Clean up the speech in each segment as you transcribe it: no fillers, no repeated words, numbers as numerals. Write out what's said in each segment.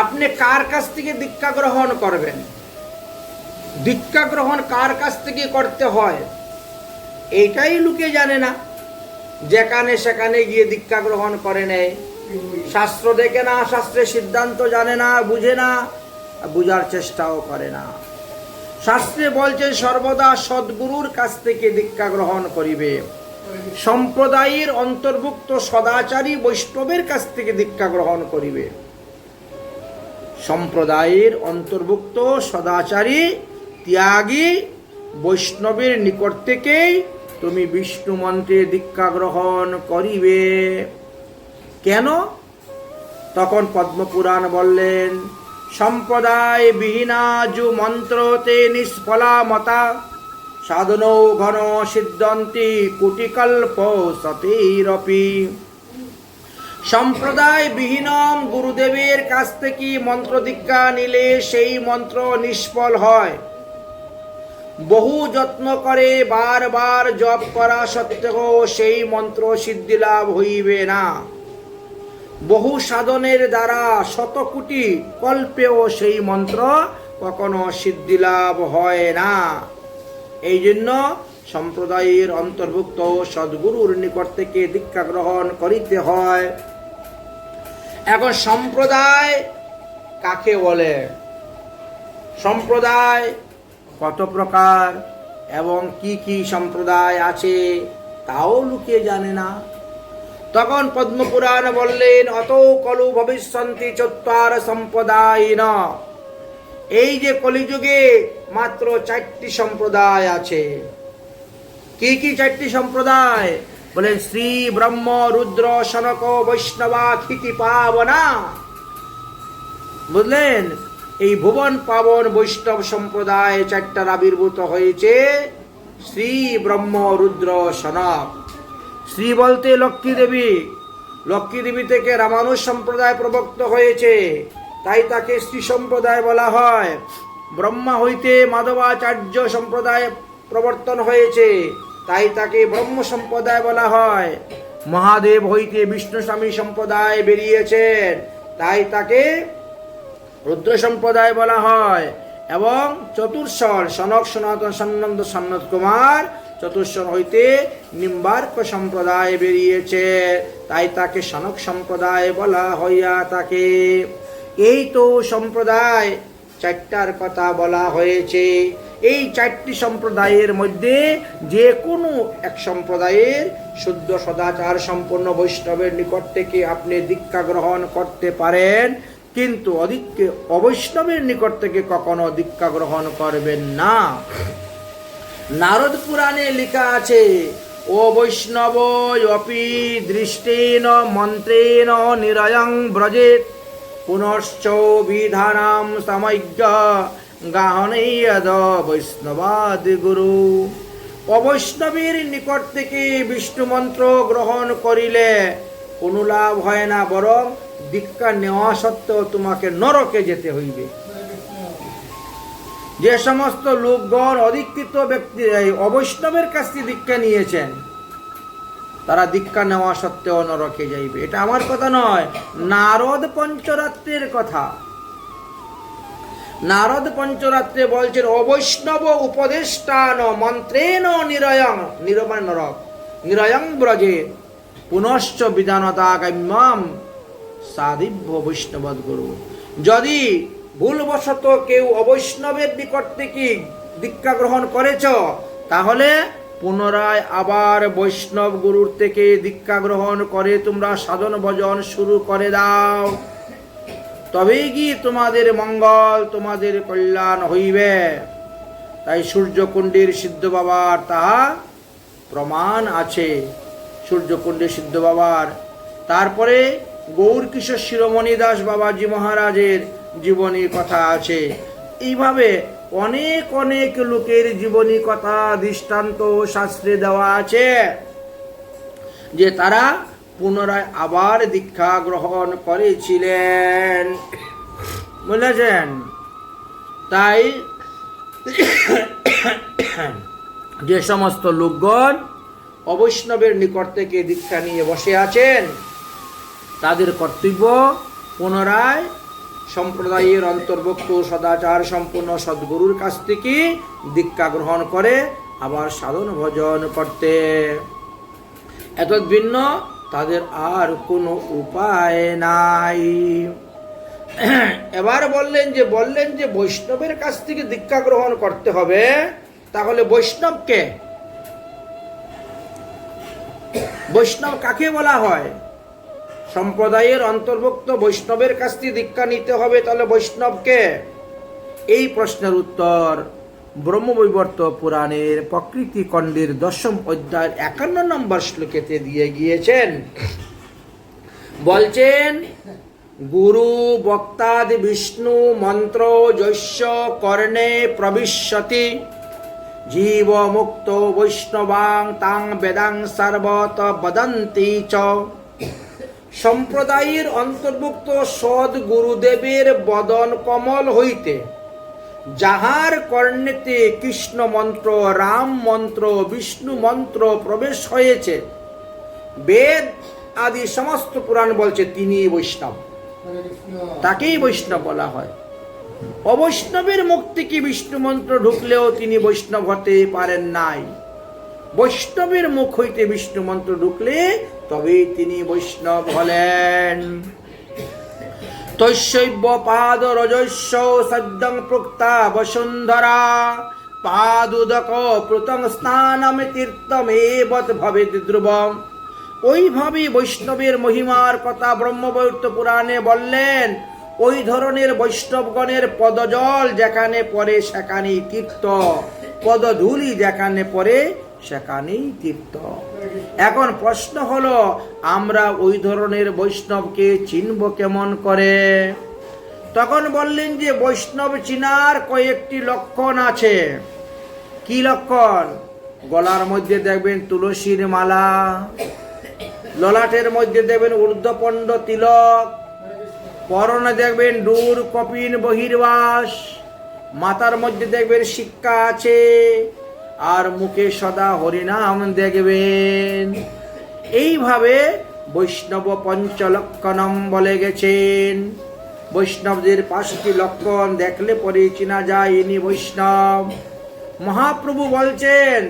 আপনি কার কাছ থেকে দীক্ষা গ্রহণ করবেন, দীক্ষা গ্রহণ কার কাছ থেকে করতে হয় এইটাই লোকে জানে না। যেখানে সেখানে গিয়ে দীক্ষা গ্রহণ করে নেয়, শাস্ত্র দেখে না, শাস্ত্রের সিদ্ধান্ত জানে না, বুঝে না, বুঝার চেষ্টাও করে না। শাস্ত্রে বলছে সর্বদা সদ্গুরুর কাছ থেকে দীক্ষা গ্রহণ করিবে, সম্প্রদায়ের অন্তর্ভুক্ত সদাচারী বৈষ্ণবের কাছ থেকে দীক্ষা গ্রহণ করিবে। সম্প্রদায়ের অন্তর্ভুক্ত সদাচারী ত্যাগী বৈষ্ণবের নিকট থেকেই তুমি বিষ্ণু মন্ত্রে দীক্ষা গ্রহণ করিবে। কেন? তখন পদ্মপুরাণ বললেন, সম্প্রদায় বিহীনা যু মন্ত্রতে নিষ্ফলা মতা সাধনৌ ঘন সিদ্ধন্তি কোটিকল্প সতেরপি। সম্প্রদায় বিহীনম গুরুদেবের কাছ থেকে মন্ত্র দীক্ষা নিলে সেই মন্ত্র নিষ্ফল হয়। বহু যত্ন করে বারবার জপ করা সত্ত্বেও সেই মন্ত্র সিদ্ধি লাভ হইবে না। বহু সাধনের দ্বারা শতকোটি কল্পেও সেই মন্ত্র কখনো সিদ্ধি লাভ হয় না। এই জন্য সম্প্রদায়ের অন্তর্ভুক্ত সদ্গুরুর নিকট থেকে দীক্ষা গ্রহণ করিতে হয়। এখন সম্প্রদায় কাকে বলে, সম্প্রদায় কত প্রকার এবং কি কি সম্প্রদায় আছে তাও লোকে জানে না। তখন পদ্মপুরাণ বললেন, অত কলু ভবিষ্যন্তি চত্বার সম্প্রদায়িন। এই যে কলিযুগে মাত্র 4টি সম্প্রদায় আছে। কি কি 4টি সম্প্রদায়? বলেন শ্রী ব্রহ্ম রুদ্র সনক বৈষ্ণবা ক্ষিতি পাবনা। বুঝলেন? এই ভুবন পাবন বৈষ্ণব সম্প্রদায় 4টার আবির্ভূত হয়েছে। শ্রী ব্রহ্ম রুদ্র সনক। শ্রী বলতে লক্ষ্মী দেবী, লক্ষ্মী দেবী থেকে রামানুজ সম্প্রদায় প্রবক্ত হয়েছে, তাই তাকে শ্রী সম্প্রদায় বলা হয়। ব্রহ্মা হইতে মাধবাচার্য সম্প্রদায় প্রবর্তন হয়েছে, তাই তাকে ব্রহ্ম সম্প্রদায় বলা হয়। মহাদেব হইতে বিষ্ণু স্বামী সম্প্রদায় বেরিয়েছেন, তাই তাকে রুদ্র সম্প্রদায় বলা হয়। এবং চতুর্শ্বর সনক সনাতন সন্নন্দ সন্নত কুমার, চতুর্শ্বর হইতে নিম্বার্ক সম্প্রদায় বেরিয়েছে, তাই তাকে সনক সম্প্রদায় বলা হইয়া থাকে। এই তো সম্প্রদায় 4টার কথা বলা হয়েছে। এই 4টি সম্প্রদায়ের মধ্যে যে কোনো এক সম্প্রদায়ের শুদ্ধ সদাচার সম্পন্ন বৈষ্ণবের নিকট থেকে আপনি দীক্ষা গ্রহণ করতে পারেন, কিন্তু অবৈষ্ণবের নিকট থেকে কখনো দীক্ষা গ্রহণ করবেন না। নারদ পুরাণে লেখা আছে, ও বৈষ্ণব অপি দৃষ্টেন মন্ত্রেণ নিরয়ং ব্রজেত পুনশ্চ বিধানাম সমজ্ঞ গাহনেয়দ বৈষ্ণবাদি গুরু। অবৈষ্ণবের নিকট থেকে বিষ্ণু মন্ত্র গ্রহণ করিলে কোনো লাভ হয় না, বরং দীক্ষা নেওয়া সত্ত্বেও তোমাকে নরকে যেতে হইবে। যে সমস্ত লোকগণ অধিকৃত ব্যক্তি অবৈষ্ণবের কাছ থেকে দীক্ষা নিয়েছেন, তারা দীক্ষা নেওয়া সত্ত্বেও নরকে যাইবে। এটা আমার কথা নয়, নারদ পঞ্চরাত্রের কথা। নারদ পঞ্চরাত্রে বলছেন, অবৈষ্ণব উপদেষ্টান মন্ত্রেণ নিরয়ং, নিরমান নরক, নিরয়ং ব্রজে পুনশ্চ বিধানতা কাম্যম সাদিভ্য বৈষ্ণবদ গুরু। যদি ভুলবশত কেউ অবৈষ্ণবের নিকট থেকে দীক্ষা গ্রহণ করেছ, তাহলে পুনরায় আবার বৈষ্ণব গুরুর থেকে দীক্ষা গ্রহণ করে তোমরা সাধন ভজন শুরু করে দাও, তবেই কি তোমাদের মঙ্গল, তোমাদের কল্যাণ হইবে। তাই সূর্যকুণ্ডের সিদ্ধ বাবার তাহা প্রমাণ আছে, সূর্যকুণ্ডের সিদ্ধ বাবার। তারপরে গৌরকিশোর শিরোমণি দাস বাবাজি মহারাজের জীবনী কথা আছে। এইভাবে অনেক অনেক লোকের জীবনী কথা দৃষ্টান্ত শাস্ত্রে দেওয়া আছে যে তারা পুনরায় আবার দীক্ষা গ্রহণ করেছিলেন, বুঝেছেন? তাই যে সমস্ত লোকগণ অবৈষ্ণবের নিকট থেকে দীক্ষা নিয়ে বসে আছেন, তাদের কর্তব্য পুনরায় সম্প্রদায়ের অন্তর্ভুক্ত সদাচার সম্পূর্ণ সদ্গুরুর কাছ থেকে দীক্ষা গ্রহণ করে আবার সাধন ভজন করতে। এতদ ভিন্ন তাদের আর কোনো উপায় নাই। এবার বললেন যে বৈষ্ণবের কাছ থেকে দীক্ষা গ্রহণ করতে হবে। তাহলে বৈষ্ণবকে, বৈষ্ণব কাকে বলা হয়? সম্প্রদায়ের অন্তর্ভুক্ত বৈষ্ণবের কাছ থেকে দীক্ষা নিতে হবে, তাহলে বৈষ্ণবকে? এই প্রশ্নের উত্তর ব্রহ্মবৈবর্ত পুরাণের প্রকৃতি খণ্ডের 10ম অধ্যায়ের 51 নম্বর শ্লোকেতে দিয়ে গিয়েছেন। বলছেন, গুরু বক্তাদি বিষ্ণু মন্ত্র যস্য কর্ণে প্রবিশ্যতি জীব মুক্ত বৈষ্ণবাং তাং বেদাং সর্বত বদন্তি চ। সম্প্রদায়ের অন্তর্ভুক্ত সদ গুরুদেবের বদন কমল হইতে যাহার কর্ণেতে কৃষ্ণ মন্ত্র, রাম মন্ত্র, বিষ্ণু মন্ত্র প্রবেশ হয়েছে, বেদ আদি সমস্ত পুরাণ বলছে তিনি বৈষ্ণব, তাকেই বৈষ্ণব বলা হয়। অবৈষ্ণবের মুখ থেকে বিষ্ণু মন্ত্র ঢুকলেও তিনি বৈষ্ণব হতে পারেন নাই। বৈষ্ণবের মুখ হইতে বিষ্ণু মন্ত্র ঢুকলে তবেই তিনি বৈষ্ণব হলেন। তৈশৈব পাদ রজস্য সদ্যং প্রক্তা বসুন্ধরা পাদুদক প্রতং স্নানম তীর্থমেবৎ ভবেদ ধ্রুবম। ওইভাবে বৈষ্ণবের মহিমার কথা ব্রহ্মবৈবর্ত পুরাণে বললেন। ওই ধরনের বৈষ্ণবগণের পদজল যেখানে পড়ে সেখানেই তীর্থ, পদধূলি যেখানে পড়ে সেখানেই তীর্থ। এখন প্রশ্ন হলো, আমরা ওই ধরনের বৈষ্ণবকে চিনব কেমন করে? তখন বললেন যে বৈষ্ণব চিনার কয়েকটি লক্ষণ আছে। কি লক্ষণ? গলার মধ্যে দেখবেন তুলসীর মালা, ললাটের মধ্যে দেখবেন ঊর্ধ্বপণ্ড তিলক, পরনে দেখবেন ডুর কপিন বহির্বাস, মাথার মধ্যে দেখবেন শিক্ষা আছে, আর মুখে সদা হরিনাম দেখবেন। এইভাবে বৈষ্ণব পঞ্চলক্ষণম বলে গেছেন। বৈষ্ণবদের 5টি লক্ষণ দেখলে পরে চেনা যায় ইনি বৈষ্ণব। মহাপ্রভু বলছেন,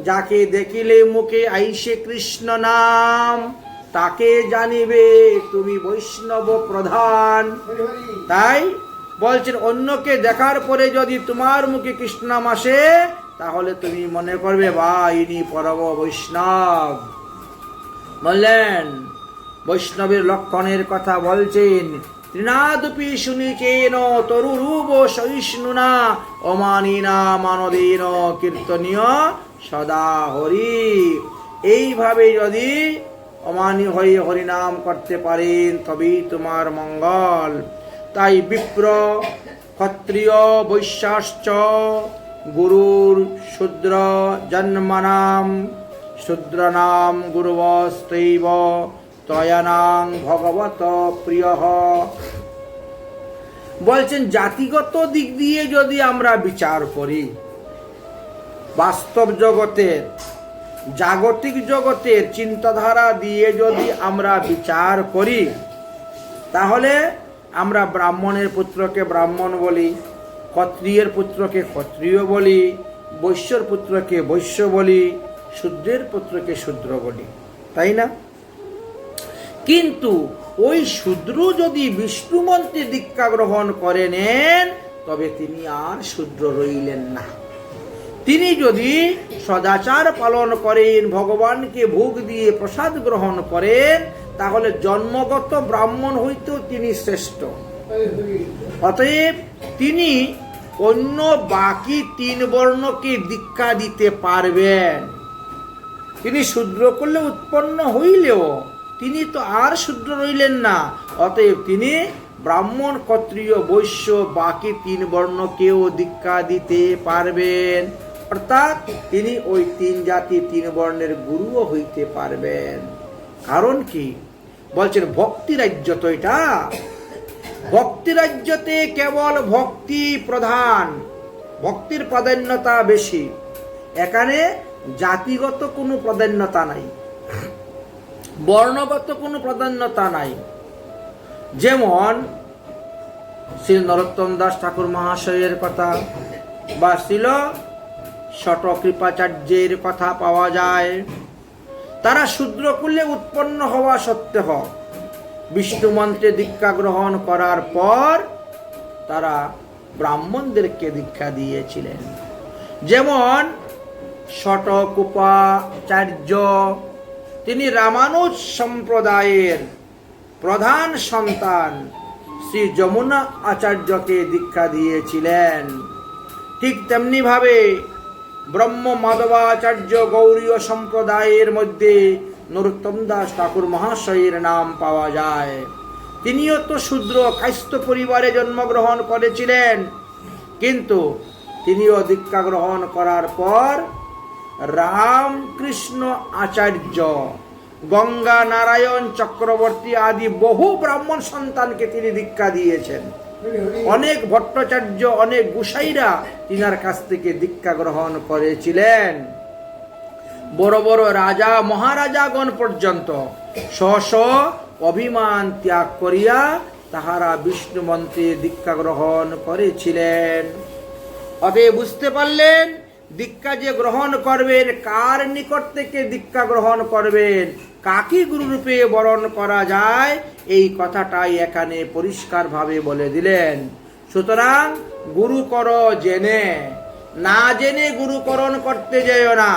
যাকে দেখিলে মুখে আইসে কৃষ্ণ নাম, তাকে জানিবে তুমি বৈষ্ণব প্রধান। তাই বলছেন, অন্যকে দেখার পরে যদি তোমার মুখে কৃষ্ণ নাম আসে, তাহলে তুমি মনে করবে বা ইনি পরম বৈষ্ণব। বললেন, বৈষ্ণবের লক্ষণের কথা বলছেন। ত্রিনাদপি শুনিচেন তরুরূপ সহিষ্ণুনা অমানিনা মানদেন কীর্তনীয় সদা হরি। এইভাবে যদি অমানি হয়ে হরিনাম করতে পারেন তবেই তোমার মঙ্গল। তাই বিপ্র ক্ষত্রিয় বৈশ্যাশ্চ গুরুর শূদ্র জন্মনাম শূদ্রনাম গুরুবস্ত্রৈব ত্রয়ানাং ভগবত প্রিয়। বলছেন, জাতিগত দিক দিয়ে যদি আমরা বিচার করি, বাস্তব জগতের জাগতিক জগতের চিন্তাধারা দিয়ে যদি আমরা বিচার করি, তাহলে আমরা ব্রাহ্মণের পুত্রকে ব্রাহ্মণ বলি, ক্ষত্রিয়ের পুত্রকে ক্ষত্রিয় বলি, বৈশ্যর পুত্রকে বৈশ্য বলি, শূদ্রের পুত্রকে শূদ্র বলি, তাই না? কিন্তু ওই শূদ্র যদি বিষ্ণু মন্ত্রে দীক্ষা গ্রহণ করে নেন, তবে তিনি আর শূদ্র রইলেন না। তিনি যদি সদাচার পালন করেন, ভগবানকে ভোগ দিয়ে প্রসাদ গ্রহণ করেন, তাহলে জন্মগত ব্রাহ্মণ হইতেও তিনি শ্রেষ্ঠ। অতএব তিনি অন্য বাকি 3 বর্ণকে দীক্ষা দিতে পারবেন। তিনি শূদ্র করলে উৎপন্ন হইলেও তিনি তো আর শূদ্র রইলেন না। অতএব তিনি ব্রাহ্মণ, ক্ষত্রিয়, বৈশ্য বাকি 3 বর্ণকেও দীক্ষা দিতে পারবেন। অর্থাৎ তিনি ওই 3 জাতি 3 বর্ণের গুরুও হইতে পারবেন। কারণ কি? বলছেন, ভক্তি রাজ্য তো এটা। ভক্তি রাজ্যতে কেবল ভক্তি প্রধান, ভক্তির প্রাধান্যতা বেশি। এখানে জাতিগত কোনো প্রাধান্যতা নাই, বর্ণগত কোনো প্রাধান্যতা নাই। যেমন শ্রী নরোত্তম দাস ঠাকুর মহাশয়ের কথা বা শ্রীল শট কৃপাচার্যের কথা পাওয়া যায়। তারা শূদ্রকুলে উৎপন্ন হওয়া সত্ত্বেও বিষ্ণু মন্ত্রে দীক্ষা গ্রহণ করার পর তারা ব্রাহ্মণদেরকে দীক্ষা দিয়েছিলেন। যেমন শটকোপাচার্য, তিনি রামানুজ সম্প্রদায়ের প্রধান সন্তান শ্রী যমুনা আচার্যকে দীক্ষা দিয়েছিলেন। ঠিক তেমনি ভাবে ব্রহ্ম মাধবাচার্য গৌরীয় সম্প্রদায়ের মধ্যে নরোত্তম দাস ঠাকুর মহাশয়ের নাম পাওয়া যায়। তিনিও তো শূদ্র কায়স্থ পরিবারে জন্মগ্রহণ করেছিলেন, কিন্তু তিনিও দীক্ষা গ্রহণ করার পর রামকৃষ্ণ আচার্য, গঙ্গা নারায়ণ চক্রবর্তী আদি বহু ব্রাহ্মণ সন্তানকে তিনি দীক্ষা দিয়েছেন। অনেক ভট্টাচার্য, অনেক গোসাইরা তিনার কাছ থেকে দীক্ষা গ্রহণ করেছিলেন। বড় বড় রাজা মহারাজাগণ পর্যন্ত স্ব অভিমান ত্যাগ করিয়া তাহারা বিষ্ণু মন্ত্রে দীক্ষা গ্রহণ করেছিলেন। অতএব বুঝতে পারলেন, দীক্ষা যে গ্রহণ করবেন, কার নিকট থেকে দীক্ষা গ্রহণ করবেন, কাকে গুরুরূপে বরণ করা যায়, এই কথাটাই এখানে পরিষ্কারভাবে বলে দিলেন। সুতরাং গুরু কর জেনে, না জেনে গুরুকরণ করতে যেও না।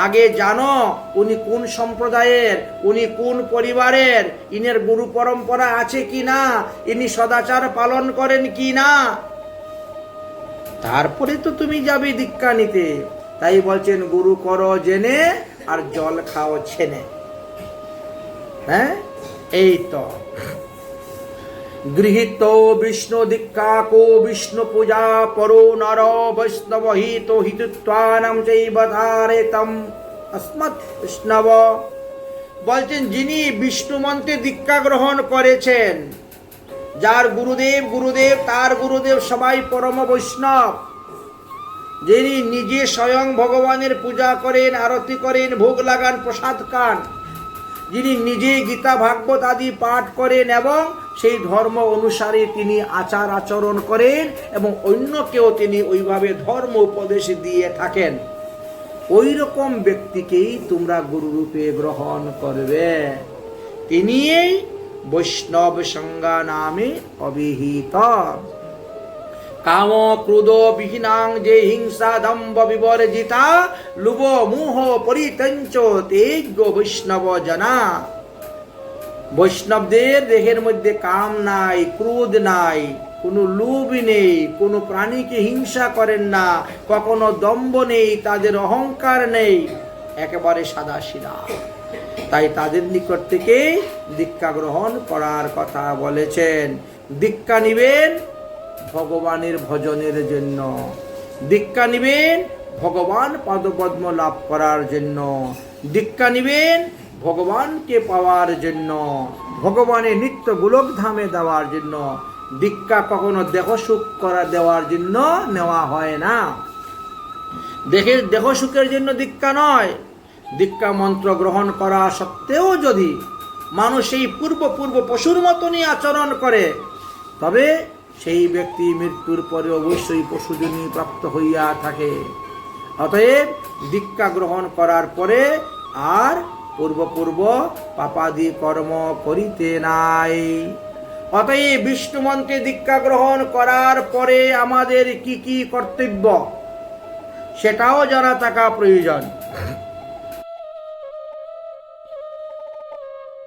আগে জানো উনি কোন সম্প্রদায়ের, উনি কোন পরিবারের, ইনের গুরু পরম্পরা আছে কি না, ইনি সদাচার পালন করেন কি না, তারপরে তো তুমি যাবে দীক্ষা নিতে। তাই বলছেন গুরু করো জেনে আর জল খাও ছেনে। হ্যাঁ, এই তো গৃহীত বিষ্ণু দীক্ষা কো বিষ্ণু পূজা পরো নর বৈষ্ণব হিত হিতুত্বানাম চৈবধারেতম अस्मत् বৈষ্ণব। বলছেন যিনি বিষ্ণু মন্ত্রে দীক্ষা গ্রহণ করেছেন, যার গুরুদেব তার গুরুদেব সবাই পরম বৈষ্ণব, যিনি নিজে স্বয়ং ভগবানের পূজা করেন, আরতি করেন, ভোগ লাগান, প্রসাদ খান, যিনি নিজে গীতা ভাগবত আদি পাঠ করেন এবং সেই ধর্ম অনুসারে তিনি আচার আচরণ করেন এবং অন্যকেও তিনি ওইভাবে ধর্ম উপদেশ দিয়ে থাকেন, ওই রকম ব্যক্তিকেই তোমরা গুরুরূপে গ্রহণ করবে। তিনি বৈষ্ণব সংজ্ঞা নামে অভিহিত। কাম ক্রোধ বিহীনাং যে হিংসা দম্ভ বিবর্জিতা লুভ মোহ পরিত্যঞ্চ তেজ্ঞ বৈষ্ণব জনা। বৈষ্ণবদের দেহের মধ্যে কাম নাই, ক্রোধ নাই, কোনো লোভ নেই, কোনো প্রাণীকে হিংসা করেন না, কখনো দম্ভ নেই, তাদের অহংকার নেই, একেবারে সাদাসিধা। তাই তাদের নিকট থেকে দীক্ষা গ্রহণ করার কথা বলেছেন। দীক্ষা নিবেন ভগবানের ভজনের জন্য, দীক্ষা নিবেন ভগবান পদপদ্ম লাভ করার জন্য, দীক্ষা নিবেন ভগবানকে পাওয়ার জন্য, ভগবানের নিত্য গোলক ধামে দেওয়ার জন্য। দীক্ষা কখনো দেহ সুখ করা দেওয়ার জন্য নেওয়া হয় না, দেহ সুখের জন্য দীক্ষা নয়। দীক্ষা মন্ত্র গ্রহণ করা সত্ত্বেও যদি মানুষ এই পূর্ব পশুর মতনই আচরণ করে, তবে সেই ব্যক্তি মৃত্যুর পরে অবশ্যই পশুজনী প্রাপ্ত হইয়া থাকে। অতএব দীক্ষা গ্রহণ করার পরে আর পূর্ব পাপাদি কর্ম করিতে নাই। অতএব বিষ্ণু মন্ত্রে দীক্ষা গ্রহণ করার পরে আমাদের কি কি কর্তব্য, সেটাও জানা থাকা প্রয়োজন।